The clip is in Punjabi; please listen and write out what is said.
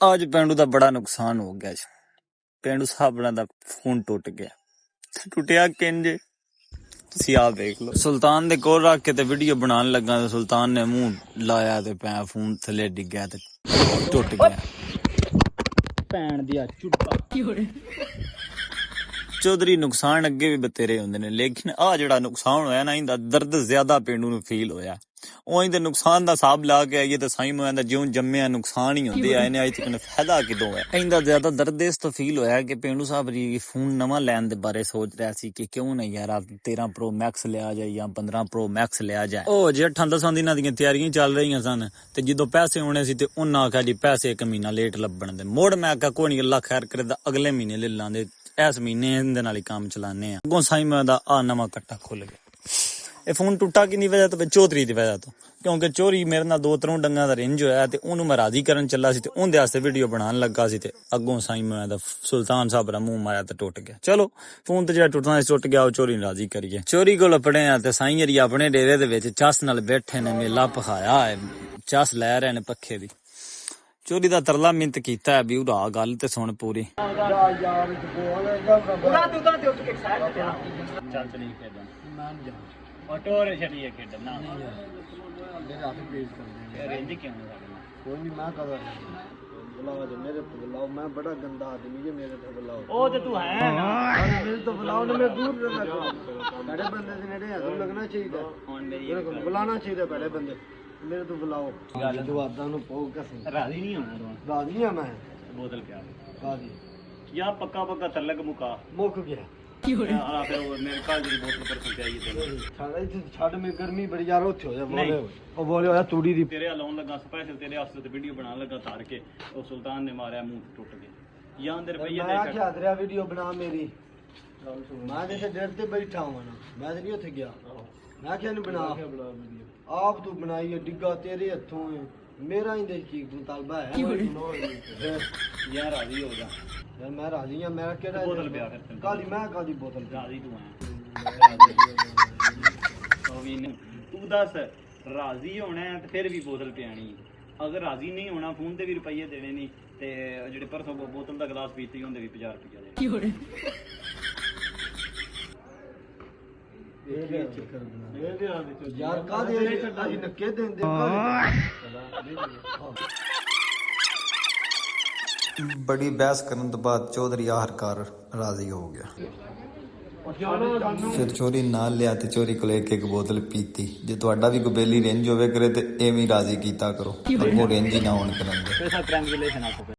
ਅੱਜ ਪਿੰਡੂ ਦਾ ਬੜਾ ਨੁਕਸਾਨ ਹੋ ਗਿਆ ਜੀ। ਪਿੰਡੂ ਸਾਹਬਣਾ ਦਾ ਫੋਨ ਟੁੱਟ ਗਿਆ। ਟੁੱਟਿਆ ਕਿੰਜ ਤੁਸੀਂ ਆਪ ਦੇਖ ਲਓ। ਸੁਲਤਾਨ ਦੇ ਕੋਲ ਰੱਖ ਕੇ ਤੇ ਵੀਡੀਓ ਬਣਾਉਣ ਲੱਗਾ ਤੇ ਸੁਲਤਾਨ ਨੇ ਮੂੰਹ ਲਾਇਆ ਤੇ ਪੈ ਫੋਨ ਥੱਲੇ ਡਿੱਗਿਆ ਤੇ ਟੁੱਟ ਗਿਆ। ਭੈਣ ਦੀ ਆ ਚੁੱਪਾ ਚੌਧਰੀ ਨੁਕਸਾਨ ਅੱਗੇ ਵੀ ਬਤੇਰੇ ਹੁੰਦੇ ਨੇ, ਲੇਕਿਨ ਆ ਜਿਹੜਾ ਨੁਕਸਾਨ ਹੋਇਆ ਨਾ ਇਹਦਾ ਦਰਦ ਜ਼ਿਆਦਾ ਪਿੰਡੂ ਨੂੰ ਫੀਲ ਹੋਇਆ। ਉਹੀ ਤੇ ਨੁਕਸਾਨ ਦਾ ਹਿਸਾਬ ਲਾ ਕੇ ਆਈਏ ਤਾਂ ਸਾਈਂ ਮੈਂ ਜਿਉਂ ਜੰਮਿਆ ਨੁਕਸਾਨ ਹੀ ਹੁੰਦੇ ਆਏ ਨੇ, ਅਜੇ ਤੱਕ ਫਾਇਦਾ ਕਿਦੋਂ ਹੈ। ਇਹਦਾ ਜ਼ਿਆਦਾ ਦਰਦ ਇਸ ਤੋਂ ਫੀਲ ਹੋਇਆ ਕਿ ਪਿੰਡੂ ਸਾਹਿਬ ਜੀ ਫੋਨ ਨਵਾਂ ਲੈਣ ਦੇ ਬਾਰੇ ਸੋਚ ਰਿਹਾ ਸੀ ਕਿ ਕਿਉਂ ਨਹੀਂ ਯਾਰ 13 Pro Max ਲਿਆ ਜਾਏ ਜਾਂ 15 Pro Max ਲਿਆ ਜਾਏ। ਉਹ ਜੇ 8-10 ਦਿਨਾਂ ਦੀਆਂ ਤਿਆਰੀਆਂ ਚੱਲ ਰਹੀਆਂ ਸਨ ਤੇ ਜਦੋਂ ਪੈਸੇ ਆਉਣੇ ਸੀ ਤੇ ਉਹਨਾਂ ਆਖਿਆ ਜੀ ਪੈਸੇ 1 ਮਹੀਨਾ ਲੇਟ ਲੱਭਣ ਦੇ। ਮੁੜ ਮੈਂ ਆਖਿਆ ਕੋਈ ਨਹੀਂ, ਅੱਲਾ ਖੈਰ ਕਰੇ ਤਾਂ ਅਗਲੇ ਮਹੀਨੇ ਲੈ ਲਾਂਦੇ, ਇਸ ਮਹੀਨੇ ਇਹਦੇ ਨਾਲ ਹੀ ਕੰਮ ਚਲਾਨੇ ਆ। ਅੱਗੋਂ ਸਾਈਂ ਮੈਂ ਦਾ ਆ ਨਵਾਂ ਕੱਟਾ ਖੁੱਲ ਗਿਆ। ਇਹ ਫੋਨ ਟੁੱਟਾ ਕਿੰਨੀ ਵਜ੍ਹਾ ਤੋਂ? ਚੌਧਰੀ ਦੀ ਵਜ੍ਹਾ ਤੋਂ, ਕਿਉਂਕਿ ਚੋਰੀ ਮੇਰੇ ਨਾਲ 2-3 ਡੰਗਾਂ ਦਾ ਰਿੰਜ ਹੋਇਆ ਤੇ ਉਹਨੂੰ ਮੈਂ ਰਾਜ਼ੀ ਕਰਨ ਚੱਲਾ ਸੀ ਤੇ ਉਹਦੇ ਵਾਸਤੇ ਵੀਡੀਓ ਬਣਾਉਣ ਲੱਗਾ ਸੀ ਤੇ ਅੱਗੋਂ ਸਾਈਂ ਮੈਂ ਦਾ ਸੁਲਤਾਨ ਸਾਹਿਬ ਦਾ ਮੂੰਹ ਮਾਰਿਆ ਤੇ ਟੁੱਟ ਗਿਆ। ਚਲੋ ਫੋਨ ਤੇ ਜਿਹੜਾ ਟੁੱਟਣਾ ਸੀ ਟੁੱਟ ਗਿਆ, ਉਹ ਚੋਰੀ ਨੂੰ ਰਾਜ਼ੀ ਕਰੀਏ। ਚੋਰੀ ਕੋਲ ਪੜੇ ਆ ਤੇ ਸਾਈਂ ਜੀ ਆਪਣੇ ਡੇਰੇ ਦੇ ਵਿੱਚ ਚੱਸ ਨਾਲ ਬੈਠੇ ਨੇ, ਮੇਲਾ ਪਖਾਇਆ ਹੈ, ਚੱਸ ਲੈ ਰਹੇ ਨੇ ਪੱਖੇ ਦੀ। ਚੋਰੀ ਦਾ ਤਰਲਾ ਮਿੰਤ ਕੀਤਾ ਵੀ ਉਡਾ ਗੱਲ ਤੇ ਸੁਣ ਪੂਰੀ। میں بڑا گندا آدمی ہے، میرے تو بلاؤ میرے تو بلاؤ نا، میں دور رہنا بڑے بندے سے نیڑے حضور لگنا چاہیے، بلانا چاہیے بڑے بندے میرے تو بلاؤ۔ راضی نہیں ہونا، راضی ہاں میں بوتل پیا راضی یا پکا پکا تلک مکا مک گیا میرے کال جی بوتل پر چاہیے چھڑ میں گرمی بڑی یار اوتھے ہو جا بولے او بولے ہویا توڑی دی تیرے لاؤن لگا سپیشل تیرے واسطے تے ویڈیو بنا لگا تار کے او سلطان نے ماریا منہ ٹوٹ گیا یا اندر روپیے میں کیا دریا ویڈیو بنا میری میں جیسے ڈر تے بیٹھا ہوں نا، میں تے نہیں اوتھے گیا، میں کیا نہیں بنا آپ تو بنائی ہے، ڈگا تیرے ہتھوں ہے، میرا ہی دل کی مطالبہ ہے یا راضی ہو جا یار میں راضی ہوں۔ میرا کیڑا بوتل پیا کر کالی میں کالی بوتل راضی تو ہیں تو دس راضی ہونا ہے تے پھر بھی بوتل پیانی، اگر راضی نہیں ہونا فون تے بھی روپیے دینے نہیں تے جڑے پرسوں بوتل دا گلاس پیتی ہوندے بھی 50 روپیہ دے یار کا دے اج نکے دین دے ਬੜੀ ਬਹਿਸ ਕਰਨ ਤੋਂ ਬਾਅਦ ਚੌਧਰੀ ਆਖਰਕਾਰ ਰਾਜ਼ੀ ਹੋ ਗਿਆ। ਫਿਰ ਚੋਰੀ ਨਾਲ ਲਿਆ ਤੇ ਚੋਰੀ ਕੋਲ ਇੱਕ ਬੋਤਲ ਪੀਤੀ। ਜੇ ਤੁਹਾਡਾ ਵੀ ਗੋਬੇਲੀ ਰੇਂਜ ਹੋਵੇ ਕਰੇ ਤੇ ਐਵੇਂ ਰਾਜ਼ੀ ਕੀਤਾ ਕਰੋ, ਅੱਗੋਂ ਰੇਂਜ ਹੀ ਨਾ ਹੋਣ ਕਰਨ ਦੇ।